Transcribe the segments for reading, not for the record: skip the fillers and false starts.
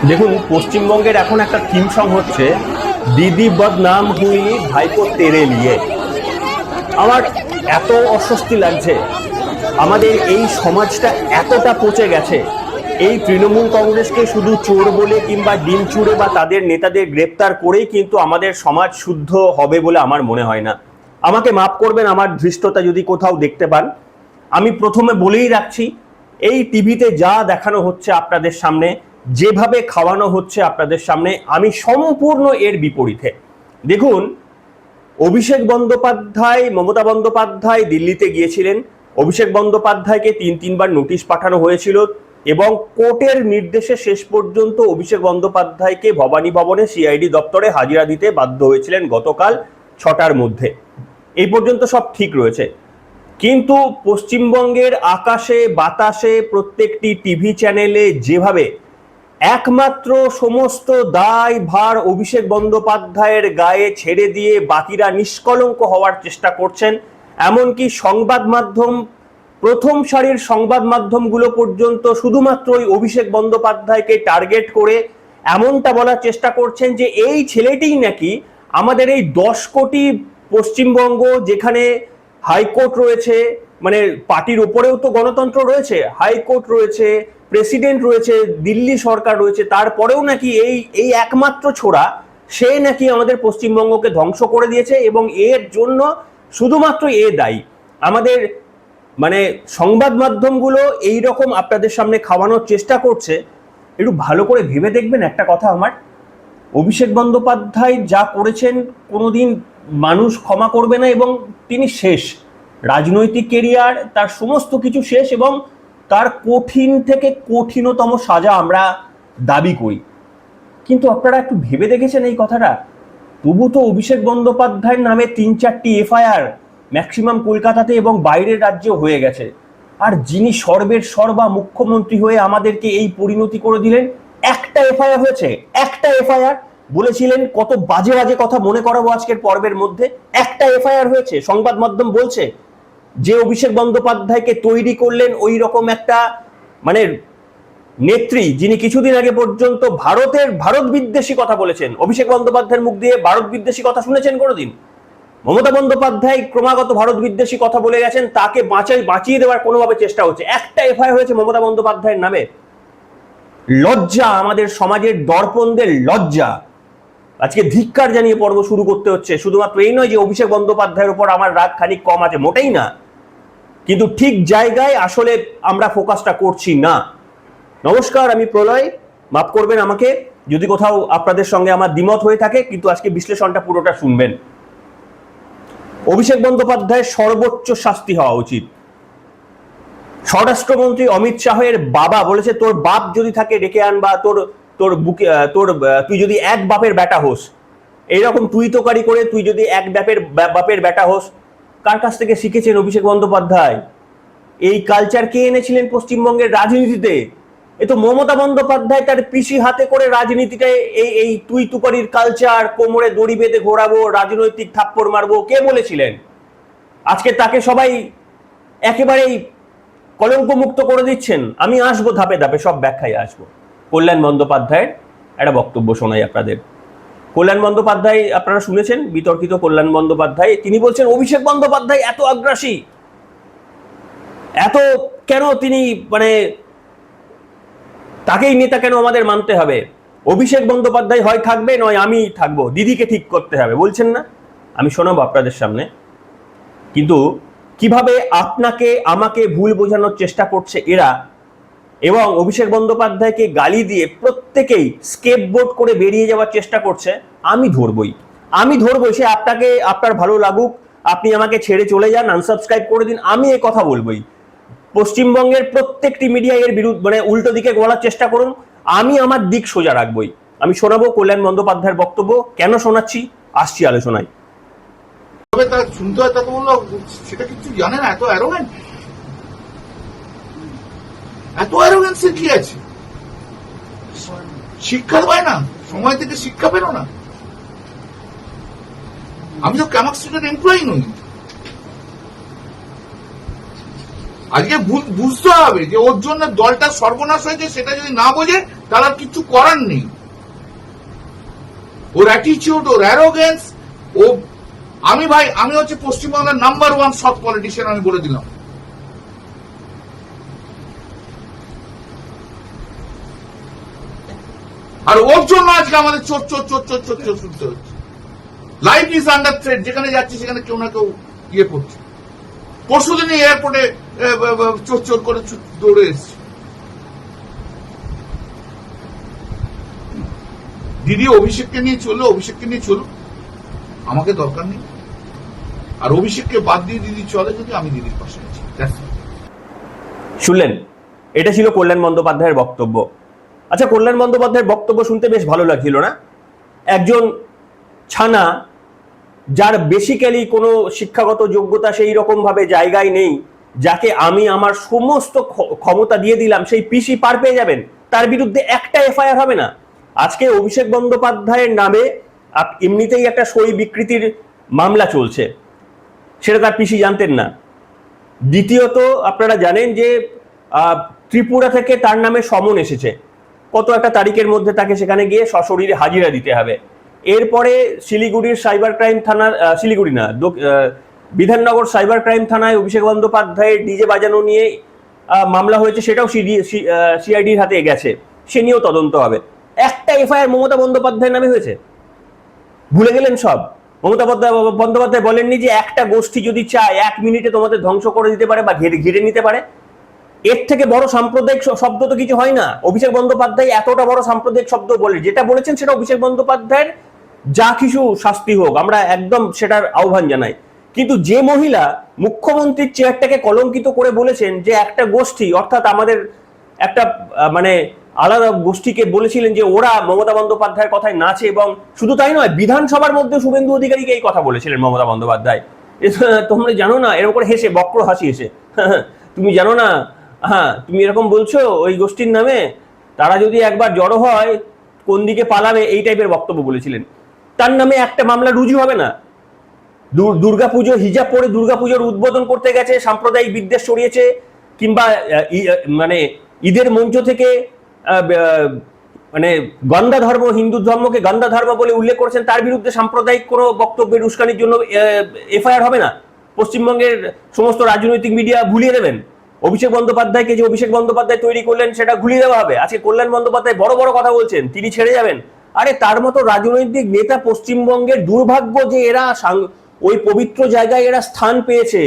দেখুন, পশ্চিমবঙ্গের এখন একটা থিম সং হচ্ছে দিদি বদনাম হুই ভাইপো তেরে লিয়ে। আমার এত অস্বস্তি লাগছে, আমাদের এই সমাজটা এতটা পচে গেছে। এই তৃণমূল কংগ্রেসকে শুধু চোর বলে কিংবা ডিম চুড়ে বা তাদের নেতাদের গ্রেপ্তার করেই কিন্তু আমাদের সমাজ শুদ্ধ হবে বলে আমার মনে হয় না। আমাকে মাফ করবেন আমার ধৃষ্টতা যদি কোথাও দেখতে পান। আমি প্রথমে বলেই রাখছি, এই টিভিতে যা দেখানো হচ্ছে আপনাদের সামনে, যেভাবে খাওয়ানো হচ্ছে আপনাদের সামনে, আমি সম্পূর্ণ এর বিপরীতে। দেখুন, অভিষেক বন্দ্যোপাধ্যায়, মমতা বন্দ্যোপাধ্যায় দিল্লিতে গিয়েছিলেন। অভিষেক বন্দ্যোপাধ্যায়কে তিনবার নোটিশ পাঠানো হয়েছিল এবং কোর্টের নির্দেশে শেষ পর্যন্ত অভিষেক বন্দ্যোপাধ্যায়কে ভবানী ভবনে সিআইডি দপ্তরে হাজিরা দিতে বাধ্য হয়েছিলেন গতকাল 6টার মধ্যে। এই পর্যন্ত সব ঠিক রয়েছে, কিন্তু পশ্চিমবঙ্গের আকাশে বাতাসে প্রত্যেকটি টিভি চ্যানেলে যেভাবে একমাত্র সমস্ত দায় ভার অভিষেক বন্দ্যোপাধ্যায়ের গায়ে ছেড়ে দিয়ে বাকিরা নিষ্কলঙ্ক হওয়ার চেষ্টা করছেন, এমনকি সংবাদ মাধ্যম, প্রথম সারির সংবাদ মাধ্যমগুলো পর্যন্ত শুধুমাত্র ওই অভিষেক বন্দ্যোপাধ্যায়কে টার্গেট করে এমনটা বলার চেষ্টা করছেন যে এই ছেলেটিই নাকি আমাদের এই 10 কোটি পশ্চিমবঙ্গ, যেখানে হাইকোর্ট রয়েছে, মানে পার্টির উপরেও তো গণতন্ত্র রয়েছে, হাইকোর্ট রয়েছে, প্রেসিডেন্ট রয়েছে, দিল্লি সরকার রয়েছে, তারপরেও নাকি এই একমাত্র ছোড়া সে নাকি আমাদের পশ্চিমবঙ্গকে ধ্বংস করে দিয়েছে এবং এর জন্য শুধুমাত্র এ দায়ী। আমাদের মানে সংবাদ মাধ্যমগুলো এই রকম আপনাদের সামনে খাওয়ানোর চেষ্টা করছে। একটু ভালো করে ভেবে দেখবেন একটা কথা আমার, অভিষেক বন্দ্যোপাধ্যায় যা করেছেন কোনোদিন মানুষ ক্ষমা করবে না এবং তিনি শেষ, রাজনৈতিক কেরিয়ার তার সমস্ত কিছু শেষ এবং তার কঠিন থেকে কঠিনতম সাজা আমরা দাবি করি। কিন্তু আপনারা একটু ভেবে দেখেছেন এই কথাটা? তবু তো অভিষেক বন্দ্যোপাধ্যায়ের নামে 3-4টি এফআইআর ম্যাক্সিমাম কলকাতাতে এবং বাইরের রাজ্যেও হয়ে গেছে, আর যিনি সর্বের সর্বা মুখ্যমন্ত্রী হয়ে আমাদেরকে এই পরিণতি করে দিলেন, একটা এফআইআর হয়েছে, একটা এফআইআর। বলেছিলেন কত বাজে বাজে কথা মনে করাবো আজকের পর্বের মধ্যে, একটা এফআইআর হয়েছে। সংবাদ মাধ্যম বলছে যে অভিষেক বন্দ্যোপাধ্যায়কে তৈরি করলেন ওই রকম একটা মানে নেত্রী, যিনি কিছুদিন আগে পর্যন্ত ভারত বিদ্বেষী কথা বলেছেন। অভিষেক বন্দ্যোপাধ্যায়ের মুখ দিয়ে ভারত বিদ্বেষী কথা শুনেছেন কোনোদিন? মমতা বন্দ্যোপাধ্যায় ক্রমাগত ভারত বিদ্বেষী কথা বলে গেছেন, তাকে বাঁচিয়ে দেওয়ার কোনোভাবে চেষ্টা হচ্ছে। একটা এফআইআর হয়েছে মমতা বন্দ্যোপাধ্যায়ের নামে। লজ্জা, আমাদের সমাজের দর্পণদের লজ্জা। আজকে ধিক্কার জানিয়ে পর্ব শুরু করতে হচ্ছে। শুধুমাত্র এই নয় যে অভিষেক বন্দ্যোপাধ্যায়ের উপর আমার রাগ খানিক কম আছে, মোটেই না, কিন্তু ঠিক জায়গায় আসলে আমরা ফোকাসটা করছি না। নমস্কার, আমি প্রলয়, মাফ করবেন আমাকে যদি কোথাও আপনাদের সঙ্গে আমার দ্বিমত হয়ে থাকে, কিন্তু আজকে বিশ্লেষণটা পুরোটা শুনবেন। অভিষেক বন্দ্যোপাধ্যায়ের সর্বোচ্চ শাস্তি হওয়া উচিত। স্বরাষ্ট্রমন্ত্রী অমিত শাহের বাবা বলেছে, তোর বাপ যদি থাকে ডেকে আন, বা তুই যদি এক বাপের বেটা হোস, এইরকম তুই তোকারি করে তুই যদি এক বাপের বেটা হোস। কার কাছ থেকে শিখেছেন অভিষেক বন্দ্যোপাধ্যায়? এই কালচার কে এনেছিলেন পশ্চিমবঙ্গের রাজনীতিতে? এ তো মমতা বন্দ্যোপাধ্যায় তার পিসি হাতে করে রাজনীতিটা, এই তুই তুকারির কালচার, কোমরে দড়ি বেঁধে ঘোরাবো, রাজনৈতিক থাপ্পড় মারবো, কে বলেছিলেন? আজকে তাকে সবাই একেবারেই কলঙ্ক মুক্ত করে দিচ্ছেন। আমি আসবো ধাপে ধাপে, সব ব্যাখ্যায় আসবো। কল্যাণ বন্দ্যোপাধ্যায়ের একটা বক্তব্য শোনাই আপনাদের। কল্যাণ বন্দ্যোপাধ্যায় আপনারা শুনেছেন, বিতর্কিত কল্যাণ বন্দ্যোপাধ্যায়, তিনি বলছেন অভিষেক বন্দ্যোপাধ্যায় এত আগ্রাসী, এত কেন তিনি মানে তাকেই নেতা কেন আমাদের মানতে হবে? অভিষেক বন্দ্যোপাধ্যায় হয় থাকবে, নয় আমি থাকবো, দিদিকে ঠিক করতে হবে, বলছেন না? আমি শোনাবো আপনাদের সামনে। কিন্তু কিভাবে আপনাকে আমাকে ভুল বোঝানোর চেষ্টা করছে এরা, এবং অভিষেক বন্দ্যোপাধ্যায়কে গালি দিয়ে প্রত্যেকেই স্কেপবোর্ড করে বেরিয়ে যাওয়ার চেষ্টা করছে, আমি ধরবই। সে আপনাকে, আপনার ভালো লাগুক, আপনি আমাকে ছেড়ে চলে যান, আনসাবস্ক্রাইব করে দিন, আমি এই কথা বলবই। পশ্চিমবঙ্গের প্রত্যেকটি মিডিয়া এর বিরুদ্ধে মানে উল্টো দিকে বলার চেষ্টা করুন, আমি আমার দিক সোজা রাখবই। আমি শোনাবো কল্যাণ বন্দ্যোপাধ্যায়ের বক্তব্য। কেন শোনাচ্ছি আসছি আলোচনায়। শুনতে হয়, তাকে বললো সেটা কিছু জানে না, এত অ্যারোগেন্সের কি আছে? শিক্ষা পায় না, সময় থেকে শিক্ষা পেল না। আমি তো ক্যামাক স্ট্রিটের এমপ্লয়ি নই। আজকে বুঝতে হবে যে ওর জন্য দলটা সর্বনাশ হয়েছে, সেটা যদি না বোঝে তার আর কিছু করার নেই। ওর অ্যাটিটিউড, ওর অ্যারোগেন্স, ও আমি হচ্ছে পশ্চিমবাংলার নাম্বার 1 সৎ পলিটিশিয়ান, আমি বলে দিলাম। আর ওর জন্য আজকে আমাদের চোর চোর চোর চোর চোর চোর শুনতে হচ্ছে। লাইফ ইজ আন্ডার থ্রেট, যেখানে যাচ্ছে সেখানে কেউ না কেউ ইয়ে করছে। পরশুদিন এয়ারপোর্টে চোর চোর করে দৌড়ে এসছে। দিদি অভিষেককে নিয়ে চললো, অভিষেককে নিয়ে চলুক, আমাকে দরকার নেই। আর অভিষেককে বাদ দিয়ে দিদি চলে যদি, আমি দিদির পাশে আছি। শুনলেন, এটা ছিল কল্যাণ বন্দ্যোপাধ্যায়ের বক্তব্য। আচ্ছা, কল্যাণ বন্দ্যোপাধ্যায়ের বক্তব্য শুনতে বেশ ভালো লাগছিল না? একজন ছানা, যার বেসিক্যালি কোনো শিক্ষাগত যোগ্যতা সেই রকম ভাবে জায়গায় নেই, যাকে আমি আমার সমস্ত ক্ষমতা দিয়ে দিলাম, সেই পিসি পার পেয়ে যাবেন, তার বিরুদ্ধে একটা এফআইআর হবে না। আজকে অভিষেক বন্দ্যোপাধ্যায়ের নামে এমনিতেই একটা সই বিকৃতির মামলা চলছে, সেটা তার পিসি জানতেন না। দ্বিতীয়ত, আপনারা জানেন যে ত্রিপুরা থেকে তার নামে সমন এসেছে, কত একটা তারিখের মধ্যে তাকে সেখানে গিয়ে সশরীরে হাজিরা দিতে হবে। এরপরে শিলিগুড়ির সাইবার ক্রাইম থানা, শিলিগুড়ি না, বিধাননগর সাইবার ক্রাইম থানায় অভিষেক বন্দ্যোপাধ্যায়ের ডিজে বাজানো নিয়ে মামলা হয়েছে, সেটাও সিআইডির হাতে গেছে, সে নিয়েও তদন্ত হবে। একটা এফআইআর মমতা বন্দ্যোপাধ্যায়ের নামে হয়েছে, ভুলে গেলেন সব? মমতা বন্দ্যোপাধ্যায় বলেননি যে একটা গোষ্ঠী যদি চায় 1 মিনিটে তোমাদের ধ্বংস করে দিতে পারে বা ঘিরে নিতে পারে? এর থেকে বড় সাম্প্রদায়িক শব্দ তো কিছু হয় না। অভিষেক বন্দ্যোপাধ্যায় এতটা বড় সাম্প্রদায়িক শব্দ বলে, যেটা বলেছেন সেটা অভিষেক বন্দ্যোপাধ্যায়ের যা কিছু শাস্তি হোক, আমরা একদম সেটার আহ্বান জানাই। কিন্তু যে মহিলা মুখ্যমন্ত্রীর চেয়ারটাকে কলঙ্কিত করে বলেছেন যে একটা গোষ্ঠী, অর্থাৎ আমাদের একটা মানে আলাদা গোষ্ঠীকে বলেছিলেন যে ওরা মমতা বন্দ্যোপাধ্যায়ের কথায় নাচে, এবং শুধু তাই নয়, বিধানসভার মধ্যে শুভেন্দু অধিকারীকে এই কথা বলেছিলেন মমতা বন্দ্যোপাধ্যায়। তোমরা জানো না, এরকম করে হেসে, বক্র হাসি হেসে, তুমি জানো না, হ্যাঁ তুমি এরকম বলছো ওই গোষ্ঠীর নামে, তারা যদি একবার জড়ো হয় কোন দিকে পালাবে, এই টাইপের বক্তব্য বলেছিলেন। তার নামে একটা মামলা রুজু হবে না। দুর্গাপুজো, হিজাব পরে দুর্গাপুজোর উদ্বোধন করতে গেছে, সাম্প্রদায়িক বিদ্বেষ ছড়িয়েছে, কিংবা মানে ঈদের মঞ্চ থেকে মানে গন্ধা ধর্ম, হিন্দু ধর্মকে গন্ধা ধর্ম বলে উল্লেখ করেছেন, তার বিরুদ্ধে সাম্প্রদায়িক কোনো বক্তব্যের উস্কানির জন্য এফআইআর হবে না। পশ্চিমবঙ্গের সমস্ত রাজনৈতিক মিডিয়া ভুলিয়ে দেবেন। অভিষেক বন্দ্যোপাধ্যায়কে যে অভিষেক বন্দ্যোপাধ্যায় তৈরি করলেন সেটা ভুলিয়ে দেওয়া হবে। আজকে কল্যাণ বন্দ্যোপাধ্যায় বড় বড় কথা বলছেন, তিনি ছেড়ে যাবেন। আরে তার মতো রাজনৈতিক নেতা পশ্চিমবঙ্গের, দুর্ভাগ্য যে এরা ওই পবিত্র জায়গায় এরা স্থান পেয়েছে।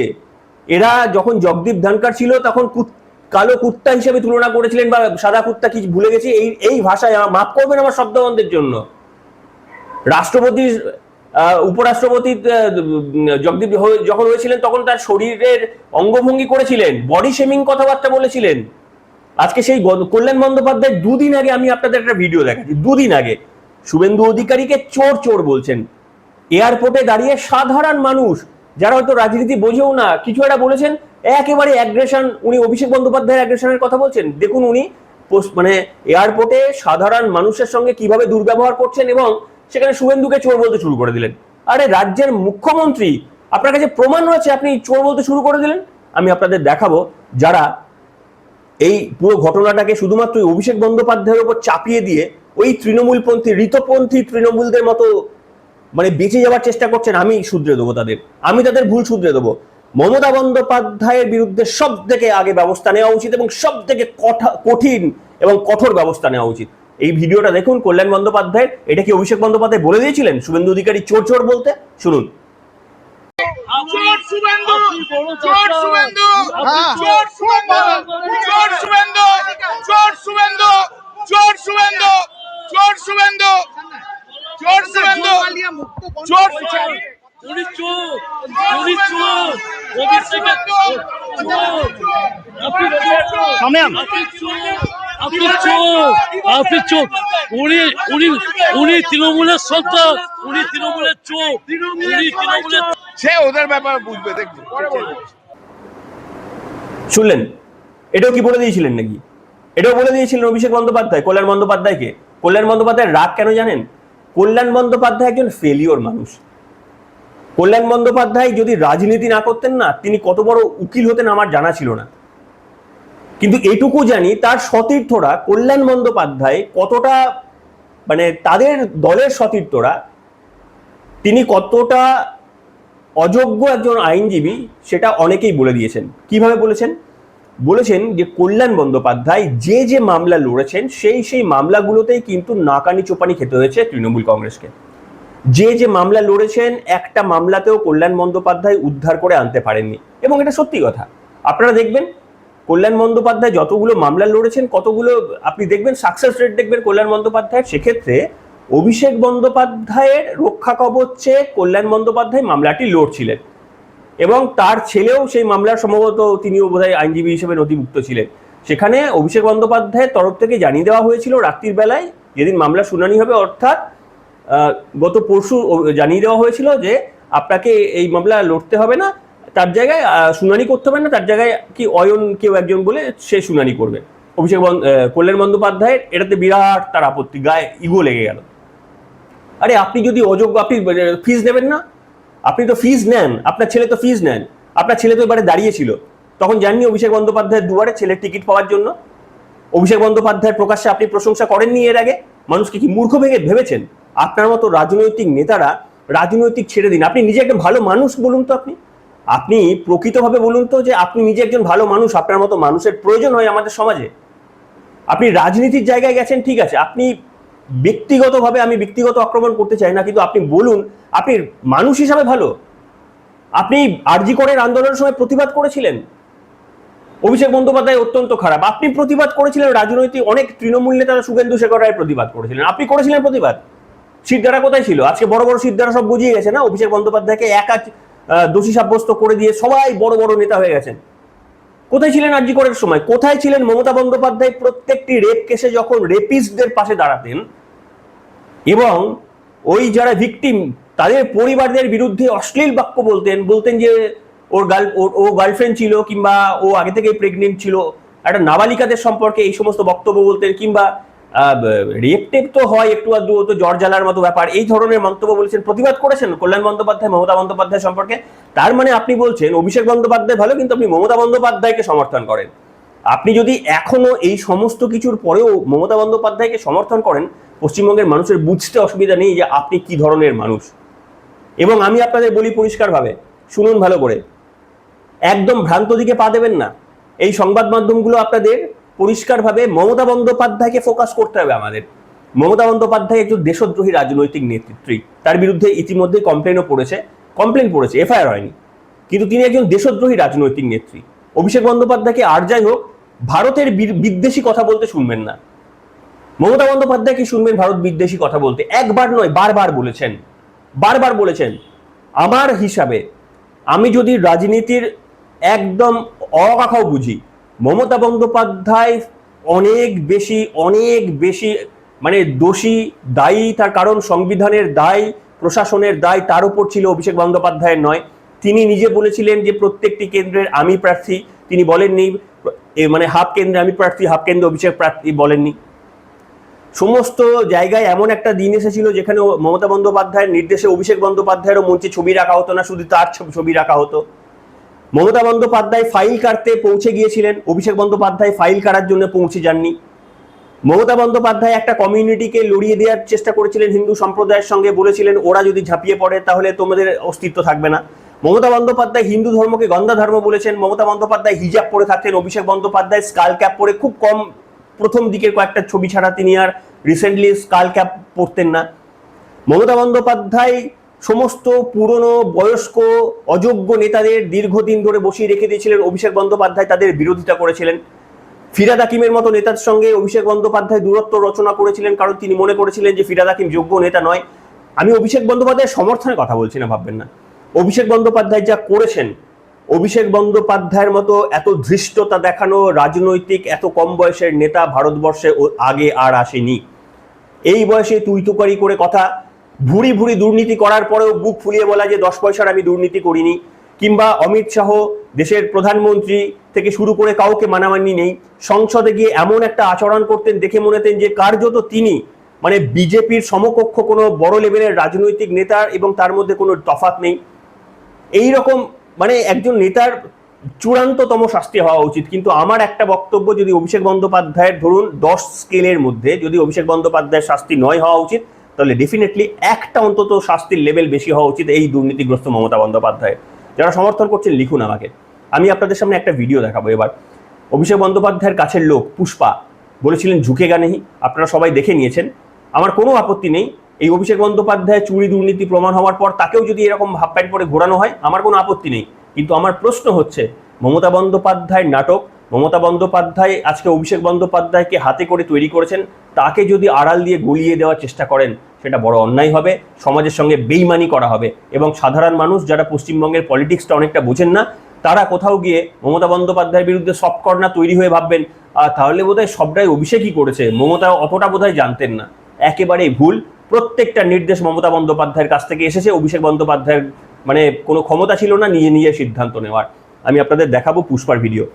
এরা যখন জগদীপ ধনকর ছিল তখন কালো কুত্তা হিসেবে তুলনা করেছিলেন, বা সাদা কুত্তা কি ভুলে গেছি, এই ভাষায় মাফ করবেন আমার শব্দবন্ধের জন্য। রাষ্ট্রপতি, উপরাষ্ট্রপতি জগদীপ যখন হয়েছিলেন তখন তার শরীরের অঙ্গভঙ্গি করেছিলেন, বডি শেমিং কথাবার্তা বলেছিলেন। আজকে সেই কল্যাণ বন্দ্যোপাধ্যায়, দুদিন আগে আমি আপনাদের একটা ভিডিও দেখাচ্ছি, দুদিন আগে শুভেন্দু অধিকারীকে চোর চোর বলছেন। এয়ারপোর্টে দাঁড়িয়ে সাধারণ মানুষ, যারা হয়তো রাজনীতি বোঝেও না, কিছু একটা বলেছেন, একেবারে অ্যাগ্রেশন, উনি অভিষেক বন্দ্যোপাধ্যায়ের অ্যাগ্রেশনের কথা বলছেন। দেখুন উনি মানে এয়ারপোর্টে সাধারণ মানুষের সঙ্গে কিভাবে দুর্ব্যবহার করছেন, এবং সেখানে শুভেন্দুকে চোর বলতে শুরু করে দিলেন। আরে রাজ্যের মুখ্যমন্ত্রী, আপনার কাছে প্রমাণ রয়েছে, আপনি চোর বলতে শুরু করে দিলেন। আমি আপনাদের দেখাবো, যারা এই পুরো ঘটনাটাকে শুধুমাত্র অভিষেক বন্দ্যোপাধ্যায়ের উপর চাপিয়ে দিয়ে ওই তৃণমূলপন্থী, ঋতপন্থী তৃণমূলদের মতো মানে বেঁচে যাওয়ার চেষ্টা করছেন, আমি শুধরে দেবো তাদের, আমি তাদের ভুল শুধরে দেবো। মমতা বন্দ্যোপাধ্যায়ের বিরুদ্ধে সব থেকে আগে ব্যবস্থা নেওয়া উচিত, এবং সব থেকে কঠিন এবং কঠোর ব্যবস্থা নেওয়া উচিত। এই ভিডিওটা দেখুন কল্যাণ বন্দ্যোপাধ্যায়ের। এটা কি অভিষেক বন্দ্যোপাধ্যায় বলে দিয়েছিলেন শুভেন্দু অধিকারী চোর চোর বলতে? শুনুন। চোর শুভেন্দু, চোর শুভেন্দু, চোর শুভেন্দু, চোর শুভেন্দু, চোর শুভেন্দু, চোর শুভেন্দু, চোর শুভেন্দু, চোর শুভেন্দু, চোর উনি চোর, উনি চোর, অভিষেকের চোর, আপনি চোর, আপনি চোর, আপনি চোর, আপনি চোর, উনি তৃণমূলের সন্তান, উনি তৃণমূলের চোর, উনি তৃণমূলের, সে ওদের ব্যাপার বুঝবে, দেখবে। শুনলেন, এটাও কি বলে দিয়েছিলেন নাকি? এটাও বলে দিয়েছিলেন অভিষেক বন্দ্যোপাধ্যায় কল্যাণ বন্দ্যোপাধ্যায়কে। কল্যাণ বন্দ্যোপাধ্যায়ের রাগ কেন জানেন? কল্যাণ বন্দ্যোপাধ্যায় একজন ফেলিওর মানুষ। কল্যাণ বন্দ্যোপাধ্যায় যদি রাজনীতি না করতেন না, তিনি কত বড় উকিল হতেন আমার জানা ছিল না। কিন্তু এটুকু জানি তার সতীর্থরা, কল্যাণ বন্দ্যোপাধ্যায় কতটা, মানে তাদের দলের সতীর্থরা, তিনি কতটা অযোগ্য একজন আইনজীবী সেটা অনেকেই বলে দিয়েছেন। কিভাবে বলেছেন? বলেছেন যে কল্যাণ বন্দ্যোপাধ্যায় যে মামলা লড়েছেন সেই মামলাগুলোতেই কিন্তু নাকানি চোপানি খেতে হয়েছে তৃণমূল কংগ্রেসকে। যে মামলা লড়েছেন একটা মামলাতেও কল্যাণ বন্দ্যোপাধ্যায় উদ্ধার করে আনতে পারেননি, এবং এটা সত্যি কথা। আপনারা দেখবেন কল্যাণ বন্দ্যোপাধ্যায় যতগুলো মামলা লড়েছেন, কতগুলো আপনি দেখবেন সাকসেস রেট দেখবেন কল্যাণ বন্দ্যোপাধ্যায়ের। সেক্ষেত্রে অভিষেক বন্দ্যোপাধ্যায়ের রক্ষা কবচে কল্যাণ বন্দ্যোপাধ্যায় মামলাটি লড়ছিলেন, এবং তার ছেলেও সেই মামলার সম্ভবত তিনিও বোধহয় আইনজীবী হিসেবে নথিভুক্ত ছিলেন। সেখানে অভিষেক বন্দ্যোপাধ্যায়ের তরফ থেকে জানিয়ে দেওয়া হয়েছিল রাত্রির বেলায়, যেদিন মামলা শুনানি হবে, অর্থাৎ গত পরশু জানিয়ে দেওয়া হয়েছিল যে আপনাকে এই মামলা লড়তে হবে না, তার জায়গায় শুনানি করতে হবে না, তার জায়গায় কি অয়ন কেউ একজন বলে সে শুনানি করবে। কল্যাণ বন্দ্যোপাধ্যায়ের এটাতে বিরাট তার আপত্তি, গায়ে ইগো লেগে গেল। আরে আপনি যদি অযোগ্য, আপনি ফিজ নেবেন না? আপনি তো ফিজ নেন, আপনার ছেলে তো ফিজ নেন। আপনার ছেলে তো এবারে দাঁড়িয়েছিল, তখন জাননি অভিষেক বন্দ্যোপাধ্যায়ের দুয়ারে ছেলের টিকিট পাওয়ার জন্য। অভিষেক বন্দ্যোপাধ্যায়ের প্রকাশ্যে আপনি প্রশংসা করেননি এর আগে? মানুষকে কি মূর্খ ভেবেছেন? আপনার মতো রাজনৈতিক নেতারা রাজনৈতিক ছেড়ে দিন। আপনি নিজে একজন ভালো মানুষ বলুন তো, আপনি প্রকৃতভাবে বলুন তো যে আপনি নিজে একজন ভালো মানুষ, আপনার মতো মানুষের প্রয়োজন হয় আমাদের সমাজে। আপনি রাজনীতির জায়গায় গেছেন, ঠিক আছে, আপনি ব্যক্তিগতভাবে, আমি ব্যক্তিগত আক্রমণ করতে চাই না, কিন্তু আপনি বলুন আপনি মানুষ হিসাবে ভালো। আপনি আরজি করের আন্দোলনের সময় প্রতিবাদ করেছিলেন, অভিষেক বন্দ্যোপাধ্যায় অত্যন্ত খারাপ। আপনি প্রতিবাদ করেছিলেন, রাজনৈতিক অনেক তৃণমূল নেতারা, শুভেন্দু শেখর রায় প্রতিবাদ করেছিলেন, আপনি করেছিলেন প্রতিবাদ। সিদ্ধারা কোথায় ছিল? আজকে বড় বড় সিদ্ধারা সব বুঝিয়ে গেছে না, অভিষেক বন্দ্যোপাধ্যায়কে একা দোষী সাব্যস্ত করে দিয়ে সবাই বড় বড় নেতা হয়ে গেছেন। কোথায় ছিলেন আরজি করের সময়? কোথায় ছিলেন মমতা বন্দ্যোপাধ্যায় প্রত্যেকটি রেপ কেসে যখন রেপিস্টদের পাশে দাঁড়াতেন এবং ওই যারা ভিকটিম তাদের পরিবারদের বিরুদ্ধে অশ্লীল বাক্য বলতেন যে ও গার্লফ্রেন্ড ছিল, কিংবা ও আগে থেকেই প্রেগনেন্ট ছিল, একটা নাবালিকাদের সম্পর্কে এই সমস্ত বক্তব্য বলতেন, কিংবা রেপ টেপ তো হয় একটু আধটু, তো জ্বর জ্বালার মতো ব্যাপার, এই ধরনের মন্তব্য বলেছেন, প্রতিবাদ করেছেন কল্যাণ বন্দ্যোপাধ্যায় মমতা বন্দ্যোপাধ্যায় সম্পর্কে। তার মানে আপনি বলছেন অভিষেক বন্দ্যোপাধ্যায় ভালো, কিন্তু আপনি মমতা বন্দ্যোপাধ্যায়কে সমর্থন করেন। আপনি যদি এখনো এই সমস্ত কিছুর পরেও মমতা বন্দ্যোপাধ্যায়কে সমর্থন করেন, পশ্চিমবঙ্গের মানুষের বুঝতে অসুবিধা নেই যে আপনি কি ধরনের মানুষ। এবং আমি আপনাদের বলি পরিষ্কারভাবে, শুনুন ভালো করে, একদম ভ্রান্ত দিকে পা দেবেন না। এই সংবাদ মাধ্যমগুলো আপনাদের পরিষ্কারভাবে মমতা বন্দ্যোপাধ্যায়কে ফোকাস করতে হবে আমাদের। মমতা বন্দ্যোপাধ্যায় একজন দেশদ্রোহী রাজনৈতিক নেত্রী, তার বিরুদ্ধে ইতিমধ্যে কমপ্লেন পড়েছে, এফআইআর হয়নি, কিন্তু তিনি একজন দেশদ্রোহী রাজনৈতিক নেত্রী। অভিষেক বন্দ্যোপাধ্যায়কে আর যাই হোক ভারতের বিদ্বেষী কথা বলতে শুনবেন না। মমতা বন্দ্যোপাধ্যায়কে শুনবেন ভারত বিদ্বেষী কথা বলতে, একবার নয় বারবার বলেছেন। আমার হিসাবে, আমি যদি রাজনীতির একদম অকাখাও বুঝি, মমতা বন্দ্যোপাধ্যায় অনেক বেশি মানে দোষী, দায়ী। তার কারণ সংবিধানের দায়, প্রশাসনের দায় তার উপর ছিল, অভিষেক বন্দ্যোপাধ্যায়ের নয়। তিনি নিজে বলেছিলেন যে প্রত্যেকটি কেন্দ্রের আমি প্রার্থী, তিনি বলেননি মানে হাফ কেন্দ্রে আমি প্রার্থী, হাফ কেন্দ্রে অভিষেক প্রার্থী বলেননি। সমস্ত জায়গায় এমন একটা দিন এসেছিল যেখানে মমতা বন্দ্যোপাধ্যায়ের নির্দেশে অভিষেক বন্দ্যোপাধ্যায়েরও মঞ্চে ছবি রাখা হতো না, শুধু তার ছবি রাখা হতো। মমতা বন্দ্যোপাধ্যায় ফাইল কাটতে পৌঁছে গিয়েছিলেন, অভিষেক বন্দ্যোপাধ্যায় ফাইল কাটার জন্য পৌঁছে যাননি। মমতা বন্দ্যোপাধ্যায় একটা কমিউনিটিকে লড়িয়ে দেওয়ার চেষ্টা করেছিলেন হিন্দু সম্প্রদায়ের সঙ্গে, বলেছিলেন ওরা যদি ঝাঁপিয়ে পড়ে তাহলে তোমাদের অস্তিত্ব থাকবে না। মমতা বন্দ্যোপাধ্যায় হিন্দু ধর্মকে গন্ধা ধর্ম বলেছেন। মমতা বন্দ্যোপাধ্যায় হিজাব পরে থাকতেন, অভিষেক বন্দ্যোপাধ্যায় স্কাল ক্যাপ পরে, খুব কম প্রথম দিকের কয়েকটা ছবি ছাড়া তিনি আর রিসেন্টলি স্কাল ক্যাপ পরতেন না। মমতা বন্দ্যোপাধ্যায় সমস্ত পুরনো বয়স্ক অযোগ্য নেতাদের দীর্ঘদিন ধরে বসিয়ে রেখে দিয়েছিলেন, অভিষেক বন্দ্যোপাধ্যায় তাদের বিরোধিতা করেছিলেন। ফিরহাদ হাকিমের মতো নেতার সঙ্গে অভিষেক বন্দ্যোপাধ্যায় দূরত্ব রচনা করেছিলেন, কারণ তিনি মনে করেছিলেন যে ফিরহাদ হাকিম যোগ্য নেতা নয়। আমি অভিষেক বন্দ্যোপাধ্যায়ের সমর্থনে কথা বলছি না, ভাববেন না। অভিষেক বন্দ্যোপাধ্যায় যা করেছেন, অভিষেক বন্দ্যোপাধ্যায়ের মতো এত ধৃষ্টতা দেখানো রাজনৈতিক এত কম বয়সের নেতা ভারতবর্ষে আগে আর আসেনি। এই বয়সে তুইতুকারি করে কথা, ভুরি দুর্নীতি করার পরেও বুক ফুলিয়ে বলা যে 10 পয়সার আমি দুর্নীতি করিনি, কিংবা অমিত শাহ দেশের প্রধানমন্ত্রী থেকে শুরু করে কাউকে মানামানি নেই, সংসদে গিয়ে এমন একটা আচরণ করতেন দেখে মনে হতেন যে কার্যত তিনি মানে বিজেপির সমকক্ষ কোনো বড় লেভেলের রাজনৈতিক নেতার এবং তার মধ্যে কোনো তফাৎ নেই। এই রকম মানে একজন নেতার চূড়ান্ততম শাস্তি হওয়া উচিত। কিন্তু আমার একটা বক্তব্য, যদি অভিষেক বন্দ্যোপাধ্যায়ের ধরুন 10 স্কেলের মধ্যে যদি অভিষেক বন্দ্যোপাধ্যায়ের শাস্তি 9 হওয়া উচিত, তাহলে ডেফিনেটলি একটা অন্তত শাস্তির লেভেল বেশি হওয়া উচিত এই দুর্নীতিগ্রস্ত মমতা বন্দ্যোপাধ্যায়। যারা সমর্থন করছেন লিখুন আমাকে, আমি আপনাদের সামনে একটা ভিডিও দেখাবো এবার। অভিষেক বন্দ্যোপাধ্যায়ের কাছের লোক পুষ্পা বলেছিলেন ঝুঁকেগা নেই, আপনারা সবাই দেখে নিয়েছেন। আমার কোনো আপত্তি নেই, এই অভিষেক বন্দ্যোপাধ্যায় চুরি দুর্নীতি প্রমাণ হওয়ার পর তাকেও যদি এরকম হাফ প্যান্ট পরে ঘোরানো হয় আমার কোনো আপত্তি নেই। কিন্তু আমার প্রশ্ন হচ্ছে, মমতা বন্দ্যোপাধ্যায়ের নাটক, মমতা বন্দ্যোপাধ্যায় আজকে অভিষেক বন্দ্যোপাধ্যায়কে হাতে করে তৈরি করেছেন, তাকে যদি আড়াল দিয়ে গলিয়ে দেওয়ার চেষ্টা করেন সেটা বড় অন্যায় হবে, সমাজের সঙ্গে বেইমানি করা হবে। এবং সাধারণ মানুষ যারা পশ্চিমবঙ্গের পলিটিক্সটা অনেকটা বোঝেন না, তারা কোথাও গিয়ে মমতা বন্দ্যোপাধ্যায়ের বিরুদ্ধে সফট কর্নার তৈরি হয়ে ভাববেন তাহলে বোধহয় সবটাই অভিষেকই করেছে, মমতা অতটা বোধহয় জানতেন না। একেবারেই ভুল। প্রত্যেকটা নির্দেশ মমতা বন্দ্যোপাধ্যায়ের কাছ থেকে এসেছে, অভিষেক বন্দ্যোপাধ্যায়ের মানে কোনো ক্ষমতা ছিল না নিজে নিজে সিদ্ধান্ত নেওয়ার। আমি আপনাদের দেখাবো পুষ্পার ভিডিও।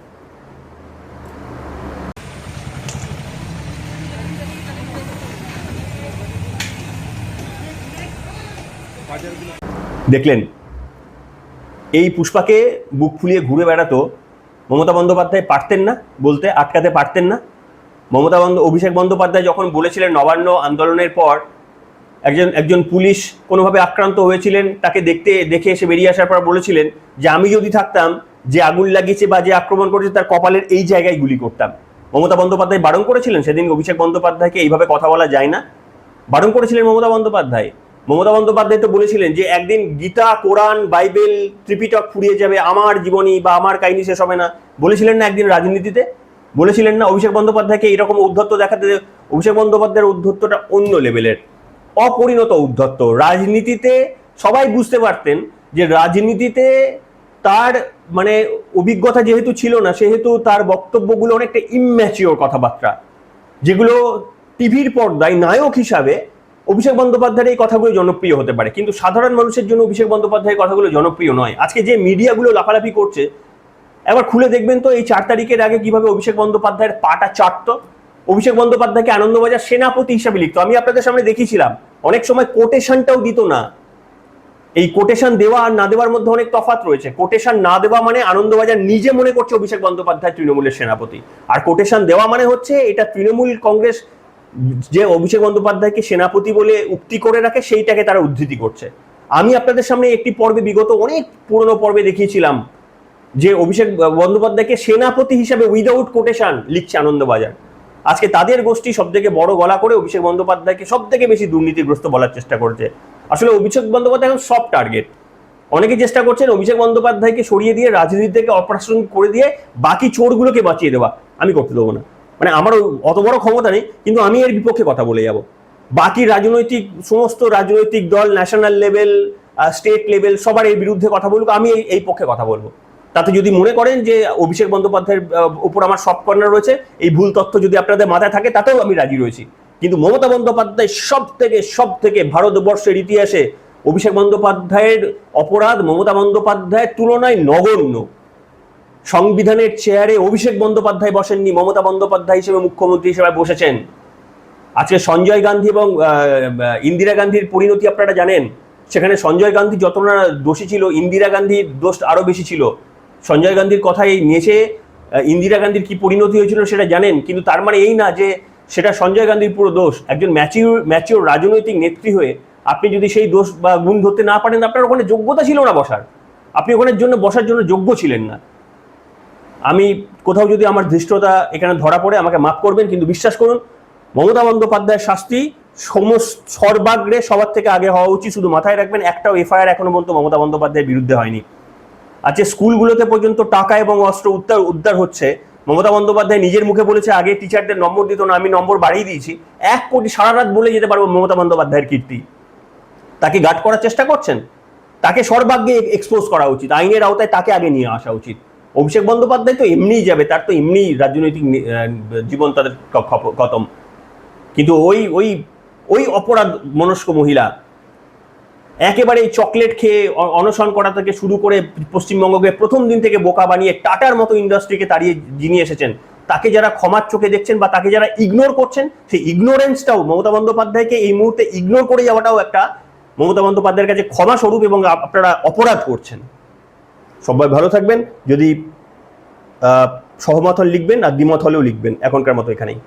দেখলেন এই পুষ্পাকে বুক ফুলিয়ে ঘুরে বেড়াতো মমতা বন্দ্যোপাধ্যায় পারতেন না বলতে, আটকাতে পারতেন না। অভিষেক বন্দ্যোপাধ্যায় যখন বলেছিলেন নবান্ন আন্দোলনের পর একজন পুলিশ কোনোভাবে আক্রান্ত হয়েছিলেন, তাকে দেখে এসে বেরিয়ে আসার পর বলেছিলেন যে আমি যদি থাকতাম, যে আগুন লাগিয়েছে বা যে আক্রমণ করেছে তার কপালের এই জায়গায় গুলি করতাম। মমতা বন্দ্যোপাধ্যায় বারণ করেছিলেন সেদিন অভিষেক বন্দ্যোপাধ্যায়কে এইভাবে কথা বলা যায় না, বারণ করেছিলেন মমতা বন্দ্যোপাধ্যায়। মমতা বন্দ্যোপাধ্যায় তো বলেছিলেন যে একদিন গীতা, কোরআন, বাইবেল, ত্রিপিটক ফুরিয়ে যাবে, আমার জীবনী বা আমার কাহিনী শেষ হবে না, বলেছিলেন না একদিন রাজনীতিতে, বলেছিলেন না? অভিষেক বন্দ্যোপাধ্যায়কে এইরকম উদ্ধত্ত দেখাতে, অভিষেক বন্দ্যোপাধ্যায়ের উদ্ধত্তটা অন্য লেভেলের, অপরিণত উদ্ধত্ত। রাজনীতিতে সবাই বুঝতে পারতেন যে রাজনীতিতে তার মানে অভিজ্ঞতা যেহেতু ছিল না, সেহেতু তার বক্তব্যগুলো অনেকটা ইম্যাচিওর কথাবার্তা, যেগুলো টিভির পর্দায় নায়ক হিসাবে অভিষেক বন্দ্যোপাধ্যায়ের এই কথাগুলো জনপ্রিয় হতে পারে, কিন্তু সাধারণ মানুষের জন্য অভিষেক বন্দ্যোপাধ্যায়ের কথাগুলো জনপ্রিয় নয়। আজকে যে মিডিয়াগুলো লাফালাফি করছে, একবার খুলে দেখবেন তো এই 4 তারিখের আগে কিভাবে অভিষেক বন্দ্যোপাধ্যায়ের পাটা চাটতো। অভিষেক বন্দ্যোপাধ্যায়কে আনন্দবাজার সেনাপতি হিসাবে লিখতো। আমি আপনাদের সামনে দেখিয়েছিলাম, অনেক সময় কোটেশনটাও দিত না। এই কোটেশন দেওয়া আর না দেওয়ার মধ্যে অনেক তফাৎ রয়েছে। কোটেশন না দেওয়া মানে আনন্দবাজার নিজে মনে করছে অভিষেক বন্দ্যোপাধ্যায় তৃণমূলের সেনাপতি, আর কোটেশন দেওয়া মানে হচ্ছে এটা তৃণমূল কংগ্রেস যে অভিষেক বন্দ্যোপাধ্যায়কে সেনাপতি বলে উক্তি করে রাখে, সেইটাকে তারা উদ্ধৃতি করছে। আমি আপনাদের সামনে একটি পর্বে, বিগত অনেক পুরনো পর্বে দেখিয়েছিলাম যে অভিষেক বন্দ্যোপাধ্যায়কে সেনাপতি হিসাবে উইদাউট কোটেশন লিখছে আনন্দবাজার। আজকে তাদের গোষ্ঠী সব থেকে বড় গলা করে অভিষেক বন্দ্যোপাধ্যায়কে সব থেকে বেশি দুর্নীতিগ্রস্ত বলার চেষ্টা করছে। আসলে অভিষেক বন্দ্যোপাধ্যায় এখন সব টার্গেট। অনেকে চেষ্টা করছেন অভিষেক বন্দ্যোপাধ্যায়কে সরিয়ে দিয়ে রাজনীতি থেকে অপ্রাসঙ্গিক করে দিয়ে বাকি চোরগুলোকে বাঁচিয়ে দেওয়া। আমি করতে দেবো না, মানে আমার অত বড় ক্ষমতা নেই, কিন্তু আমি এর বিপক্ষে কথা বলে যাব। বাকি সমস্ত রাজনৈতিক দল, ন্যাশনাল লেভেল, স্টেট লেভেল, সবার এর বিরুদ্ধে কথা বলুক, আমি এই পক্ষে কথা বলবো। তাতে যদি মনে করেন যে অভিষেক বন্দ্যোপাধ্যায়ের উপর আমার সব কর্নার রয়েছে, এই ভুল তথ্য যদি আপনাদের মাথায় থাকে, তাতেও আমি রাজি রয়েছি। কিন্তু মমতা বন্দ্যোপাধ্যায় সব থেকে ভারতবর্ষের ইতিহাসে অভিষেক বন্দ্যোপাধ্যায়ের অপরাধ মমতা বন্দ্যোপাধ্যায়ের তুলনায় নগণ্য। সংবিধানের চেয়ারে অভিষেক বন্দ্যোপাধ্যায় বসেননি, মমতা বন্দ্যোপাধ্যায় হিসেবে মুখ্যমন্ত্রী হিসেবে বসেছেন। আজকে সঞ্জয় গান্ধী এবং ইন্দিরা গান্ধীর পরিণতি আপনারা জানেন। সেখানে সঞ্জয় গান্ধী যতটা দোষী ছিল, ইন্দিরা গান্ধীর দোষ আরো বেশি ছিল। সঞ্জয় গান্ধীর কথাই নেচে ইন্দিরা গান্ধীর কি পরিণতি হয়েছিল সেটা জানেন, কিন্তু তার মানে এই না যে সেটা সঞ্জয় গান্ধীর পুরো দোষ। একজন ম্যাচিওর রাজনৈতিক নেত্রী হয়ে আপনি যদি সেই দোষ বা গুণ ধরতে না পারেন, আপনার ওখানে যোগ্যতা ছিল না বসার, আপনি ওখানে বসার জন্য যোগ্য ছিলেন না। আমি কোথাও যদি আমার ধৃষ্টতা এখানে ধরা পড়ে আমাকে মাফ করবেন, কিন্তু বিশ্বাস করুন মমতা বন্দ্যোপাধ্যায়ের শাস্তি সর্বাগ্রে সবার থেকে আগে হওয়া উচিত। শুধু মাথায় রাখবেন, একটাও এফআইআর এখনো পর্যন্ত মমতা বন্দ্যোপাধ্যায়ের বিরুদ্ধে হয়নি। আজকে স্কুলগুলোতে পর্যন্ত টাকা এবং অস্ত্র উদ্ধার হচ্ছে। মমতা বন্দ্যোপাধ্যায় নিজের মুখে বলেছে আগে টিচারদের নম্বর দিত না, আমি নম্বর বাড়িয়ে দিয়েছি। 1 কোটি সারা রাত বলে যেতে পারবো মমতা বন্দ্যোপাধ্যায়ের কীর্তি। তাকে গার্ড করার চেষ্টা করছেন, তাকে সর্বাগ্রে এক্সপোজ করা উচিত, আইনের আওতায় তাকে আগে নিয়ে আসা উচিত। অভিষেক বন্দ্যোপাধ্যায় তো এমনিই যাবে, তার তো এমনি রাজনৈতিক জীবন তাদের খতম। কিন্তু ওই অপরাধ মনস্ক মহিলা একেবারে এই চকলেট খেয়ে অনশন করা থেকে শুরু করে পশ্চিমবঙ্গকে প্রথম দিন থেকে বোকা বানিয়ে টাটার মতো ইন্ডাস্ট্রিকে তাড়িয়ে যিনি এসেছেন, তাকে যারা ক্ষমার চোখে দেখছেন বা তাকে যারা ইগনোর করছেন, সেই ইগনোরেন্সটাও মমতা বন্দ্যোপাধ্যায়কে এই মুহূর্তে ইগনোর করে যাওয়াটাও একটা মমতা বন্দ্যোপাধ্যায়ের কাছে ক্ষমা স্বরূপ, এবং আপনারা অপরাধ করছেন। সবাই ভালো থাকবেন। যদি সহমত হন লিখবেন, আর দ্বিমত হলেও লিখবেন। এখনকার মতো এখানেই।